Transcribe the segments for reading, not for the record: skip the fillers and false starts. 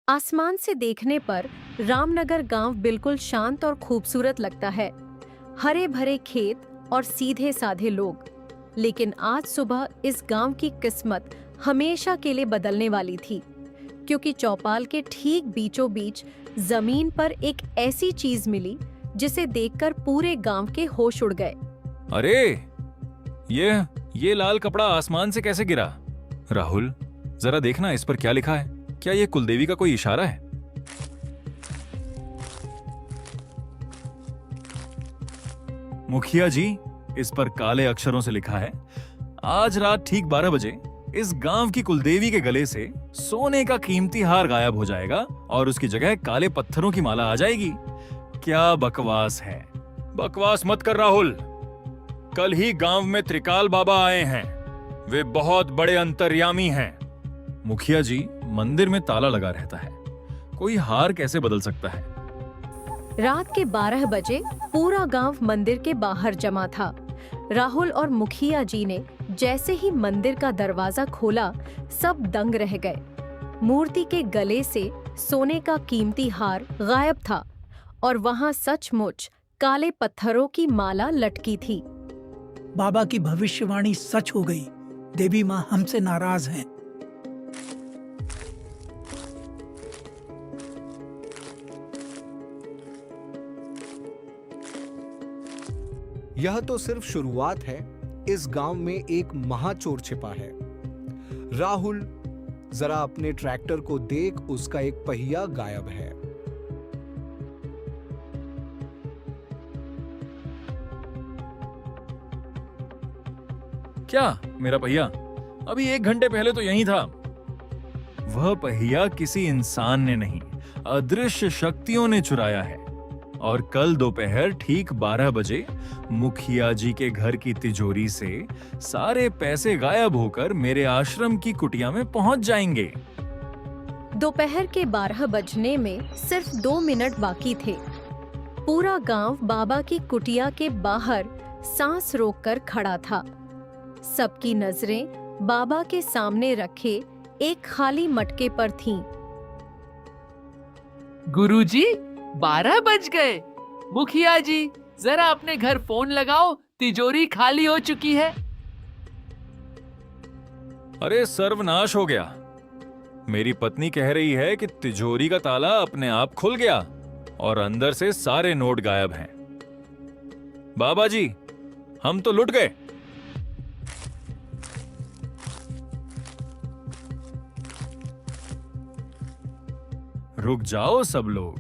आसमान से देखने पर रामनगर गांव बिल्कुल शांत और खूबसूरत लगता है। हरे भरे खेत और सीधे साधे लोग। लेकिन आज सुबह इस गांव की किस्मत हमेशा के लिए बदलने वाली थी, क्योंकि चौपाल के ठीक बीचों बीच जमीन पर एक ऐसी चीज मिली जिसे देखकर पूरे गांव के होश उड़ गए। अरे ये लाल कपड़ा आसमान से कैसे गिरा? राहुल, जरा देखना इस पर क्या लिखा है। क्या ये कुलदेवी का कोई इशारा है? मुखिया जी, इस पर काले अक्षरों से लिखा है, आज रात ठीक 12 बजे इस गांव की कुलदेवी के गले से सोने का कीमती हार गायब हो जाएगा और उसकी जगह काले पत्थरों की माला आ जाएगी। क्या बकवास है। बकवास मत कर राहुल। कल ही गांव में त्रिकाल बाबा आए हैं। वे बहुत बड़े अंतर्यामी हैं। मुखिया जी, मंदिर में ताला लगा रहता है, कोई हार कैसे बदल सकता है? रात के 12 बजे पूरा गांव मंदिर के बाहर जमा था। राहुल और मुखिया जी ने जैसे ही मंदिर का दरवाजा खोला, सब दंग रह गए। मूर्ति के गले से सोने का कीमती हार गायब था और वहां सचमुच काले पत्थरों की माला लटकी थी। बाबा की भविष्यवाणी सच हो गई। देवी माँ हमसे नाराज हैं। यह तो सिर्फ शुरुआत है। इस गांव में एक महाचोर छिपा है। राहुल, जरा अपने ट्रैक्टर को देख, उसका एक पहिया गायब है। क्या मेरा पहिया? अभी 1 घंटे पहले तो यहीं था। वह पहिया किसी इंसान ने नहीं, अदृश्य शक्तियों ने चुराया है और कल दोपहर ठीक 12 बजे मुखिया जी के घर की तिजोरी से सारे पैसे गायब होकर मेरे आश्रम की कुटिया में पहुंच जाएंगे। दोपहर के 12 बजने में सिर्फ 2 मिनट बाकी थे। पूरा गांव बाबा की कुटिया के बाहर सांस रोककर खड़ा था। सबकी नजरें बाबा के सामने रखे एक खाली मटके पर थीं। गुरुजी, 12 बज गए। मुखिया जी, जरा अपने घर फोन लगाओ, तिजोरी खाली हो चुकी है। अरे सर्वनाश हो गया। मेरी पत्नी कह रही है कि तिजोरी का ताला अपने आप खुल गया और अंदर से सारे नोट गायब हैं। बाबा जी, हम तो लुट गए। रुक जाओ सब लोग,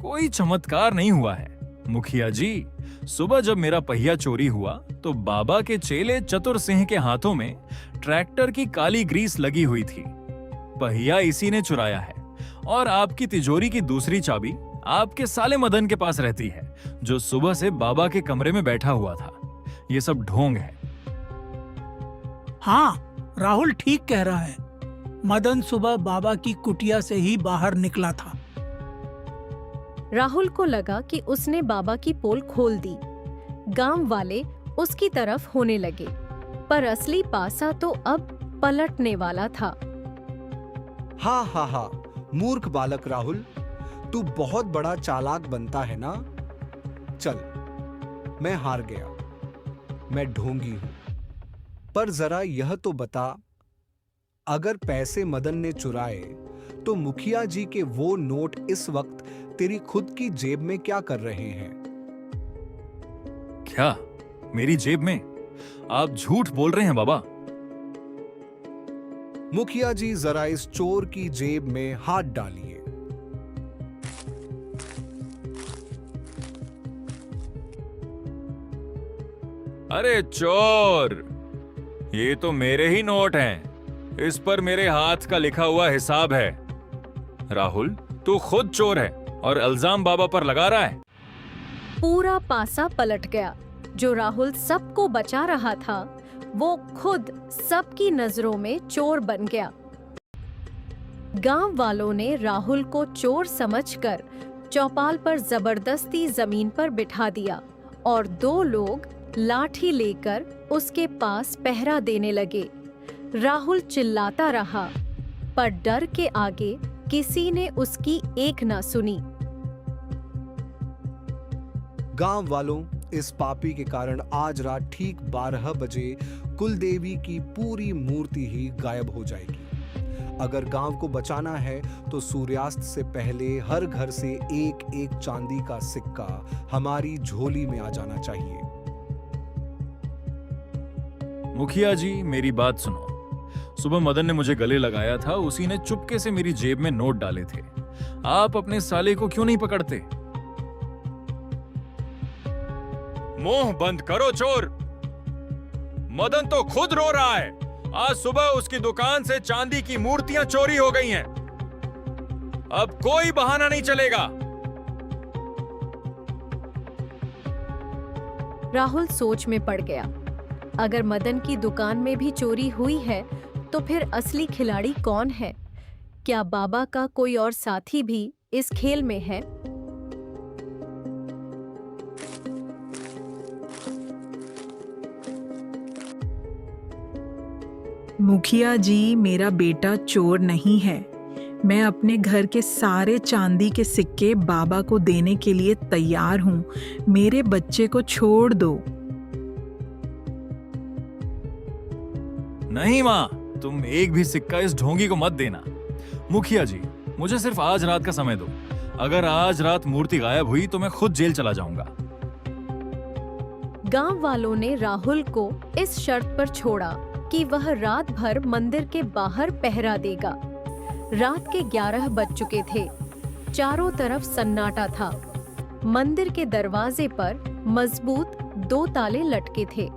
कोई चमत्कार नहीं हुआ है। मुखिया जी, सुबह जब मेरा पहिया चोरी हुआ तो बाबा के चेले चतुर सिंह के हाथों में ट्रैक्टर की काली ग्रीस लगी हुई थी। पहिया इसी ने चुराया है और आपकी तिजोरी की दूसरी चाबी आपके साले मदन के पास रहती है, जो सुबह से बाबा के कमरे में बैठा हुआ था। ये सब ढोंग है। हाँ, राहुल ठीक कह रहा है। मदन सुबह बाबा की कुटिया से ही बाहर निकला था। राहुल को लगा कि उसने बाबा की पोल खोल दी। गांव वाले उसकी तरफ होने लगे, पर असली पासा तो अब पलटने वाला था। हा हा हा, मूर्ख बालक राहुल, तू बहुत बड़ा चालाक बनता है ना। चल, मैं हार गया। मैं ढोंगी हूं। पर जरा यह तो बता, अगर पैसे मदन ने चुराए तो मुखिया जी के वो नोट इस वक्त तेरी खुद की जेब में क्या कर रहे हैं? क्या मेरी जेब में? आप झूठ बोल रहे हैं बाबा। मुखिया जी, जरा इस चोर की जेब में हाथ डालिए। अरे चोर, ये तो मेरे ही नोट हैं। इस पर मेरे हाथ का लिखा हुआ हिसाब है। राहुल, तू खुद चोर है और इल्जाम बाबा पर लगा रहा है। पूरा पासा पलट गया। जो राहुल सबको बचा रहा था, वो खुद सबकी नजरों में चोर बन गया। गांव वालों ने राहुल को चोर समझकर चौपाल पर जबरदस्ती जमीन पर बिठा दिया और 2 लोग लाठी लेकर उसके पास पहरा देने लगे। राहुल चिल्लाता रहा, पर डर के आगे किसी ने उसकी एक ना सुनी। गांव वालों, इस पापी के कारण आज रात ठीक 12 बजे कुलदेवी की पूरी मूर्ति ही गायब हो जाएगी। अगर गांव को बचाना है तो सूर्यास्त से पहले हर घर से एक एक चांदी का सिक्का हमारी झोली में आ जाना चाहिए। मुखिया जी, मेरी बात सुनो। सुबह मदन ने मुझे गले लगाया था, उसी ने चुपके से मेरी जेब में नोट डाले थे। आप अपने साले को क्यों नहीं पकड़ते? मुंह बंद करो चोर। मदन तो खुद रो रहा है। आज सुबह उसकी दुकान से चांदी की मूर्तियां चोरी हो गई हैं। अब कोई बहाना नहीं चलेगा। राहुल सोच में पड़ गया। अगर मदन की दुकान में भी चोरी हुई है तो फिर असली खिलाड़ी कौन है? क्या बाबा का कोई और साथी भी इस खेल में है? मुखिया जी, मेरा बेटा चोर नहीं है। मैं अपने घर के सारे चांदी के सिक्के बाबा को देने के लिए तैयार हूँ। मेरे बच्चे को छोड़ दो। नहीं माँ, तुम एक भी सिक्का इस ढोंगी को मत देना। मुखिया जी, मुझे सिर्फ आज रात का समय दो। अगर आज रात मूर्ति गायब हुई तो मैं खुद जेल चला जाऊंगा। गांव वालों ने राहुल को इस शर्त पर छोड़ा कि वह रात भर मंदिर के बाहर पहरा देगा। रात के 11 बज चुके थे। चारों तरफ सन्नाटा था। मंदिर के दरवाजे पर मजबूत 2 ताले लटके थे।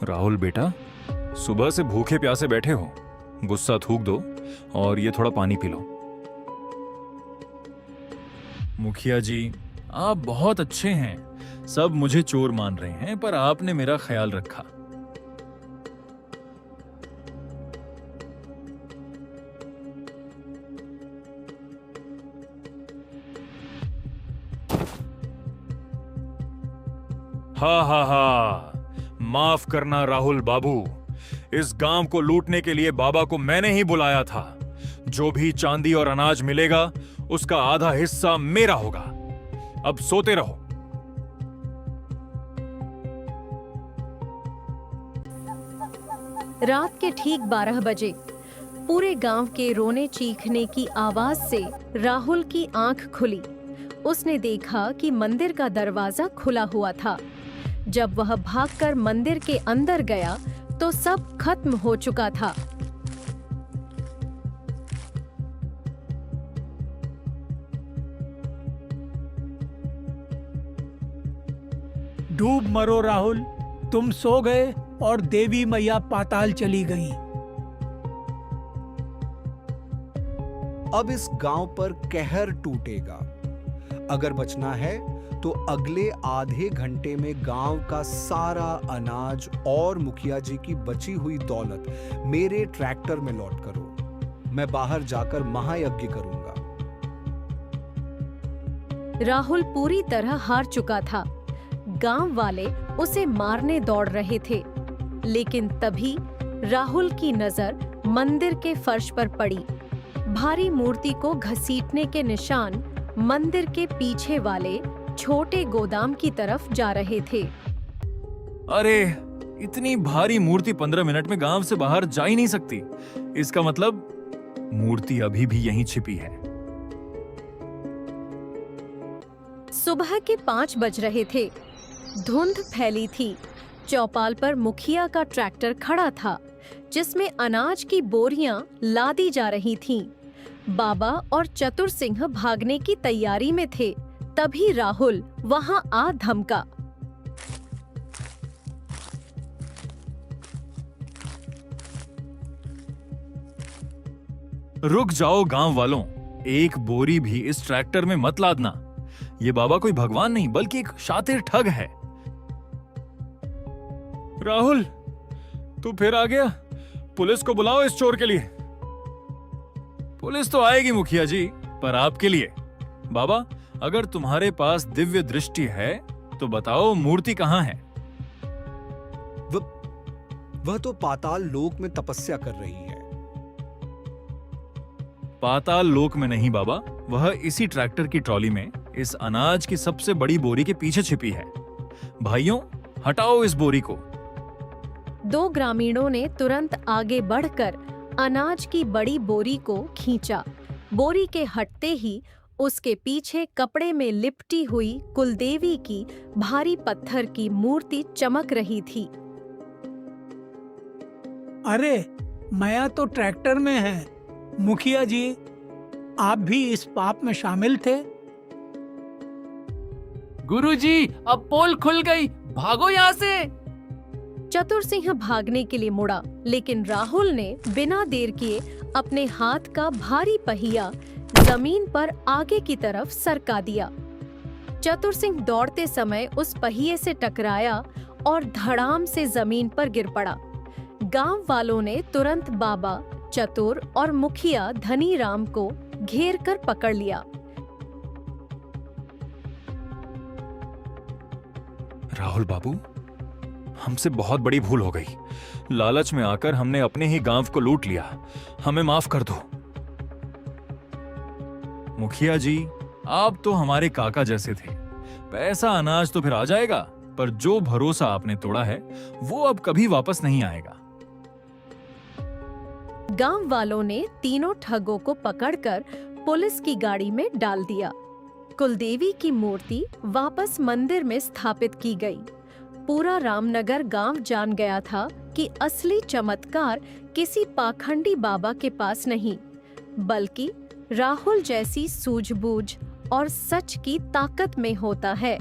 राहुल बेटा, सुबह से भूखे प्यासे बैठे हो। गुस्सा थूक दो और ये थोड़ा पानी पी लो। मुखिया जी, आप बहुत अच्छे हैं। सब मुझे चोर मान रहे हैं, पर आपने मेरा ख्याल रखा। हा हा हा, माफ करना राहुल बाबू। इस गांव को लूटने के लिए बाबा को मैंने ही बुलाया था। जो भी चांदी और अनाज मिलेगा उसका आधा हिस्सा मेरा होगा। अब सोते रहो। रात के ठीक 12 बजे पूरे गांव के रोने चीखने की आवाज से राहुल की आंख खुली। उसने देखा कि मंदिर का दरवाजा खुला हुआ था। जब वह भागकर मंदिर के अंदर गया तो सब खत्म हो चुका था। डूब मरो राहुल, तुम सो गए और देवी मैया पाताल चली गई। अब इस गांव पर कहर टूटेगा। अगर बचना है तो अगले आधे घंटे में गांव का सारा अनाज और मुखिया जी की बची हुई दौलत मेरे ट्रैक्टर में लौट करो। मैं बाहर जाकर महायज्ञ करूंगा। राहुल पूरी तरह हार चुका था। गांव वाले उसे मारने दौड़ रहे थे, लेकिन तभी राहुल की नजर मंदिर के फर्श पर पड़ी। भारी मूर्ति को घसीटने के निशान मंदिर के पीछे वाले छोटे गोदाम की तरफ जा रहे थे। अरे, इतनी भारी मूर्ति 15 मिनट में गांव से बाहर जा ही नहीं सकती। इसका मतलब मूर्ति अभी भी यहीं छिपी है। सुबह के 5 बज रहे थे। धुंध फैली थी। चौपाल पर मुखिया का ट्रैक्टर खड़ा था, जिसमें अनाज की बोरियां लादी जा रही थीं। बाबा और चतुर सिंह भागने की तैयारी में थे। तभी राहुल वहां आ धमका। रुक जाओ गांव वालों, एक बोरी भी इस ट्रैक्टर में मत लादना। ये बाबा कोई भगवान नहीं बल्कि एक शातिर ठग है। राहुल, तू फिर आ गया। पुलिस को बुलाओ इस चोर के लिए। पुलिस तो आएगी मुखिया जी, पर आपके लिए। बाबा, अगर तुम्हारे पास दिव्य दृष्टि है तो बताओ मूर्ति कहाँ है? वह तो पाताल लोक में तपस्या कर रही है। पाताल लोक में नहीं बाबा, वह इसी ट्रैक्टर की ट्रॉली में इस अनाज की सबसे बड़ी बोरी के पीछे छिपी है। भाइयों, हटाओ इस बोरी को। 2 ग्रामीणों ने तुरंत आगे बढ़कर अनाज की बड़ी बोरी को खींचा। बोरी के हटते ही उसके पीछे कपड़े में लिपटी हुई कुलदेवी की भारी पत्थर की मूर्ति चमक रही थी। अरे, माया तो ट्रैक्टर में है। मुखिया जी, आप भी इस पाप में शामिल थे? गुरुजी, अब पोल खुल गई, भागो यहाँ से। चतुर सिंह भागने के लिए मुड़ा, लेकिन राहुल ने बिना देर किए अपने हाथ का भारी पहिया जमीन पर आगे की तरफ सरका दिया। चतुर सिंह दौड़ते समय उस पहिए से टकराया और धड़ाम से जमीन पर गिर पड़ा। गांव वालों ने तुरंत बाबा, चतुर और मुखिया धनीराम को घेर कर पकड़ लिया। राहुल बाबू, हमसे बहुत बड़ी भूल हो गई। लालच में आकर हमने अपने ही गांव को लूट लिया। हमें माफ कर दो। मुखिया जी, आप तो हमारे काका जैसे थे। पैसा अनाज तो फिर आ जाएगा, पर जो भरोसा आपने तोड़ा है वो अब कभी वापस नहीं आएगा। गांव वालों ने तीनों ठगों को पकड़कर पुलिस की गाड़ी में डाल दिया। कुलदेवी की मूर्ति वापस मंदिर में स्थापित की गई। पूरा रामनगर गांव जान गया था कि असली चमत्कार किसी पाखंडी बाबा के पास नहीं, बल्कि राहुल जैसी सूझबूझ और सच की ताकत में होता है।